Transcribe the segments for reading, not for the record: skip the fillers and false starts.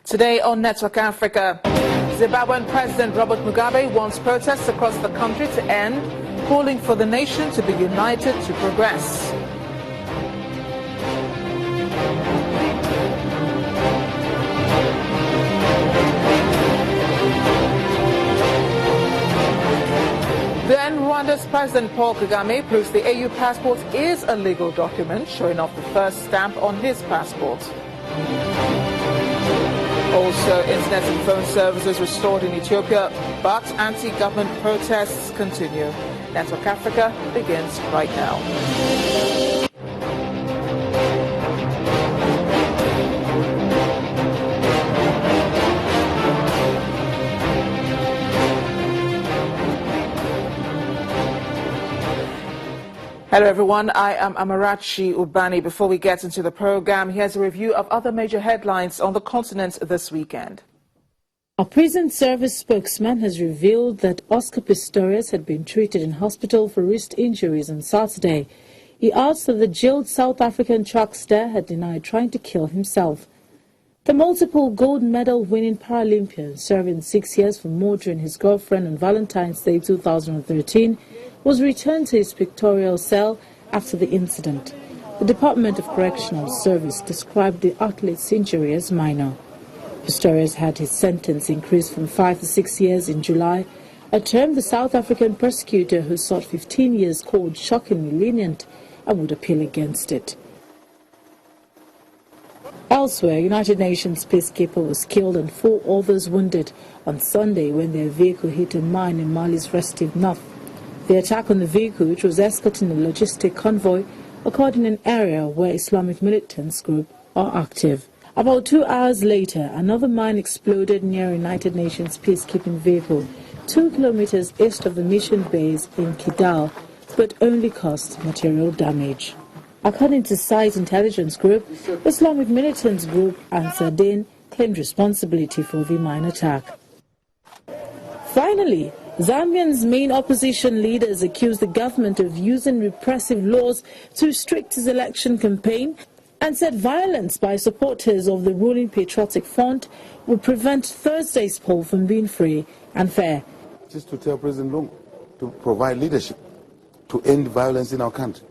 Today on Network Africa, Zimbabwean President Robert Mugabe wants protests across the country to end, calling for the nation to be united to progress. Then Rwanda's President Paul Kagame proves the AU passport is a legal document, showing off the first stamp on his passport. Also, internet and phone services restored in Ethiopia, but anti-government protests continue. Network Africa begins right now. Hello everyone, I am Amarachi Ubani. Before we get into the program, here's a review of other major headlines on the continent this weekend. A prison service spokesman has revealed that Oscar Pistorious had been treated in hospital for wrist injuries on Saturday. He adds that the jailed South African track star had denied trying to kill himself. The multiple gold medal winning Paralympian, serving 6 years for murdering his girlfriend on Valentine's Day 2013, was returned to his pictorial cell after the incident. The Department of Correctional Service described the athlete's injury as minor. Pistorious had his sentence increased from 5 to 6 years in July, a term the South African prosecutor who sought 15 years called shockingly lenient and would appeal against it. Elsewhere, United Nations peacekeeper was killed and 4 others wounded on Sunday when their vehicle hit a mine in Mali's restive north. The attack on the vehicle, which was escorting a logistic convoy, occurred in an area where Islamic militants group are active. About 2 hours later, another mine exploded near a United Nations peacekeeping vehicle 2 kilometers east of the mission base in Kidal, but only caused material damage. According to site intelligence group, Islamic militants group Ansar Din claimed responsibility for the mine attack. Finally, Zambia's main opposition leaders accused the government of using repressive laws to restrict its election campaign and said violence by supporters of the ruling Patriotic Front would prevent Thursday's poll from being free and fair. Just to tell President Lungu to provide leadership to end violence in our country,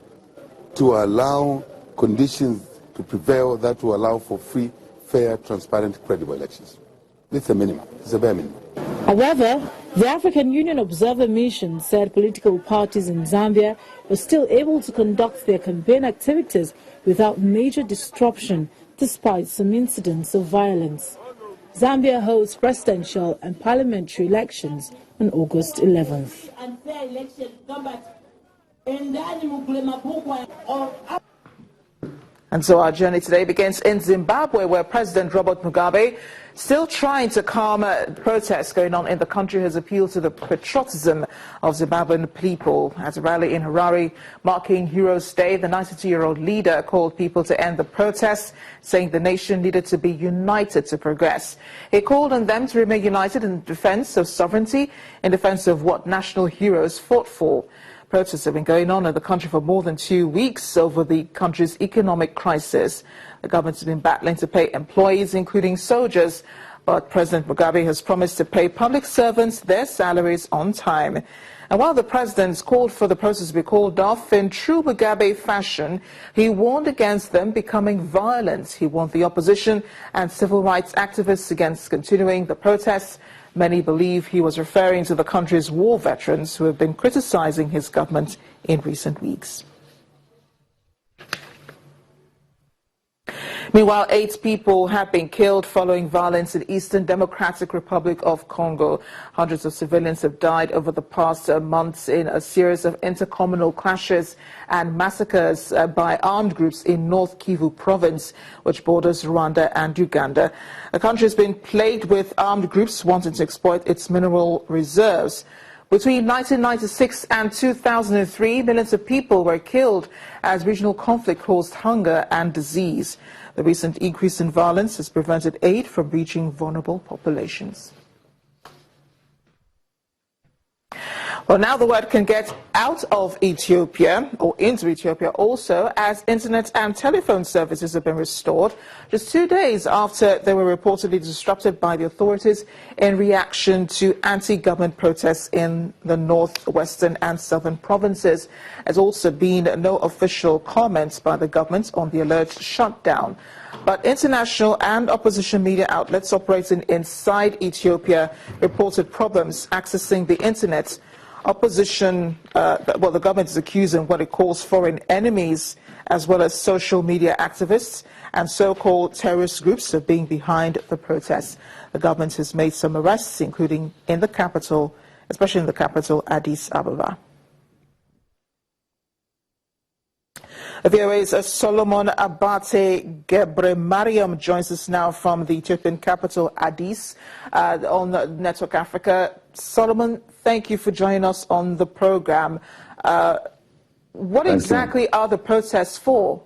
to allow conditions to prevail that will allow for free, fair, transparent, credible elections. It's a minimum. It's a bare minimum. However, the African Union Observer Mission said political parties in Zambia were still able to conduct their campaign activities without major disruption, despite some incidents of violence. Zambia holds presidential and parliamentary elections on August 11th. And so our journey today begins in Zimbabwe, where President Robert Mugabe, still trying to calm protests going on in the country, has appealed to the patriotism of Zimbabwean people. At a rally in Harare marking Heroes Day, the 92-year-old leader called people to end the protests, saying the nation needed to be united to progress. He called on them to remain united in defense of sovereignty, in defense of what national heroes fought for. Protests have been going on in the country for more than 2 weeks over the country's economic crisis. The government has been battling to pay employees, including soldiers, but President Mugabe has promised to pay public servants their salaries on time. And while the president called for the process to be called off, in true Mugabe fashion, he warned against them becoming violent. He warned the opposition and civil rights activists against continuing the protests. Many believe he was referring to the country's war veterans who have been criticizing his government in recent weeks. Meanwhile, 8 people have been killed following violence in Eastern Democratic Republic of Congo. Hundreds of civilians have died over the past months in a series of intercommunal clashes and massacres by armed groups in North Kivu province, which borders Rwanda and Uganda. The country has been plagued with armed groups wanting to exploit its mineral reserves. Between 1996 and 2003, millions of people were killed as regional conflict caused hunger and disease. The recent increase in violence has prevented aid from reaching vulnerable populations. Well, now the word can get out of Ethiopia or into Ethiopia also, as internet and telephone services have been restored just 2 days after they were reportedly disrupted by the authorities in reaction to anti-government protests in the northwestern and southern provinces. There's also been no official comments by the government on the alleged shutdown. But international and opposition media outlets operating inside Ethiopia reported problems accessing the internet. Opposition, the government is accusing what it calls foreign enemies, as well as social media activists and so-called terrorist groups of being behind the protests. The government has made some arrests, including in the capital, especially in the capital, Addis Ababa. VOA's Solomon Abate Gebre Mariam joins us now from the Ethiopian capital, Addis, on Network Africa. Solomon, thank you for joining us on the program. What exactly are the protests for?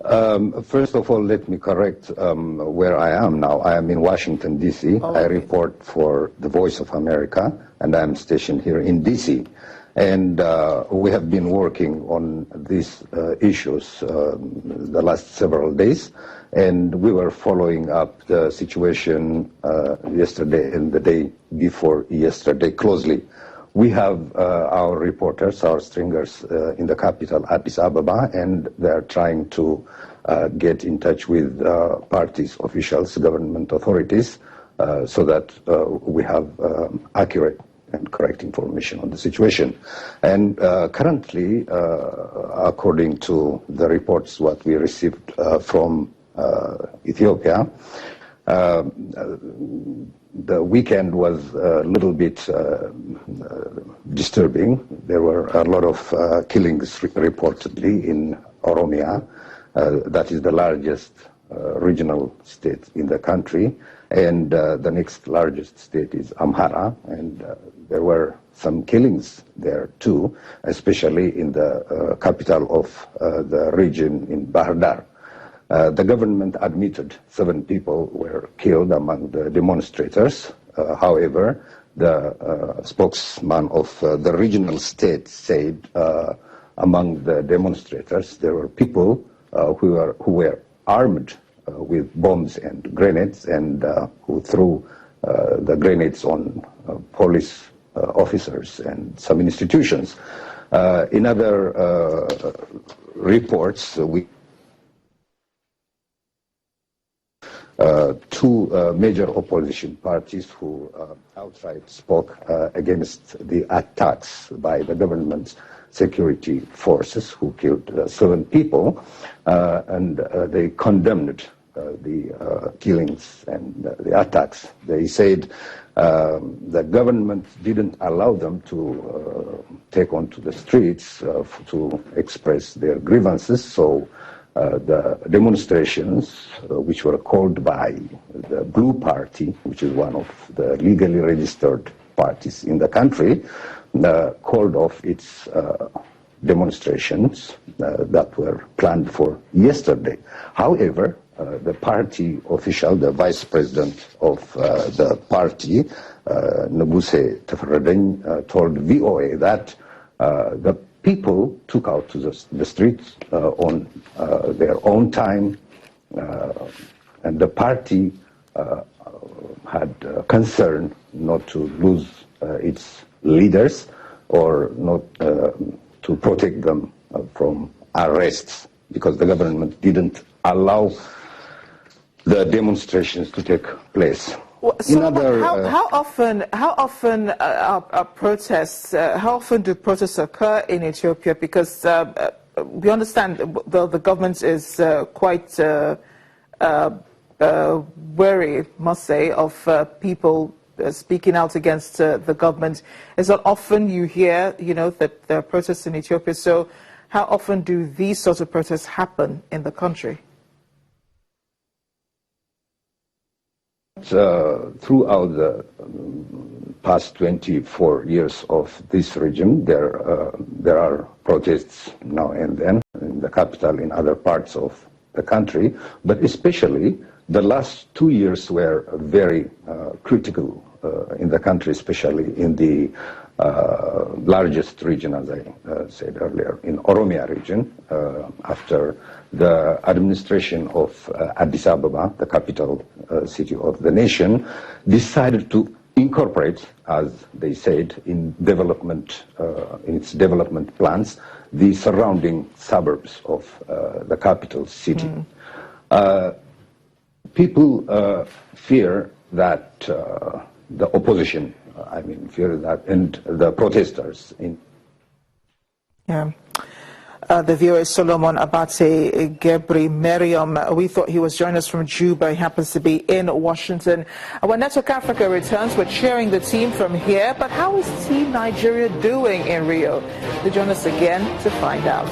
First of all, let me correct where I am now. I am in Washington, D.C. Okay. I report for the Voice of America, and I am stationed here in D.C. And we have been working on these issues the last several days, and we were following up the situation yesterday and the day before yesterday closely. We have our reporters, our stringers in the capital, Addis Ababa, and they're trying to get in touch with parties, officials, government authorities, so that we have accurate and correct information on the situation. And currently, according to the reports what we received from Ethiopia, the weekend was a little bit disturbing. There were a lot of killings reportedly in Oromia, that is the largest regional state in the country, and the next largest state is Amhara, and there were some killings there too, especially in the capital of the region in Bahir Dar. The government admitted 7 people were killed among the demonstrators. However, the spokesman of the regional state said among the demonstrators there were people who were armed with bombs and grenades, and who threw the grenades on police officers and some institutions. In other reports, two major opposition parties who outright spoke against the attacks by the government's security forces who killed 7 people, and they condemned the killings and the attacks. They said the government didn't allow them to take onto the streets to express their grievances, so the demonstrations, which were called by the Blue Party, which is one of the legally registered parties in the country, called off its demonstrations that were planned for yesterday. However, the party official, the vice president of the party, Nuguse Teferedeng, told VOA that the people took out to the streets on their own time, and the party had concern not to lose its leaders or not to protect them from arrests, because the government didn't allow the demonstrations to take place. So how often are protests? How often do protests occur in Ethiopia? Because we understand the government is quite wary, must say, of people speaking out against the government. Is that often you hear, that there are protests in Ethiopia? So how often do these sorts of protests happen in the country?Throughout the past 24 years of this regime, there are protests now and then in the capital, in other parts of the country, but especially the last 2 years were very critical in the country, especially in the largest region, as I said earlier, in Oromia region, after the administration of Addis Ababa, the capital city of the nation, decided to incorporate, as they said, in its development plans, the surrounding suburbs of the capital city. People fear that the opposition, fear that, and the protesters. The viewer is Solomon Abate Gebri Meriam. We thought he was joining us from Juba. He happens to be in Washington. When Network Africa returns, we're cheering the team from here. But how is Team Nigeria doing in Rio? They join us again to find out.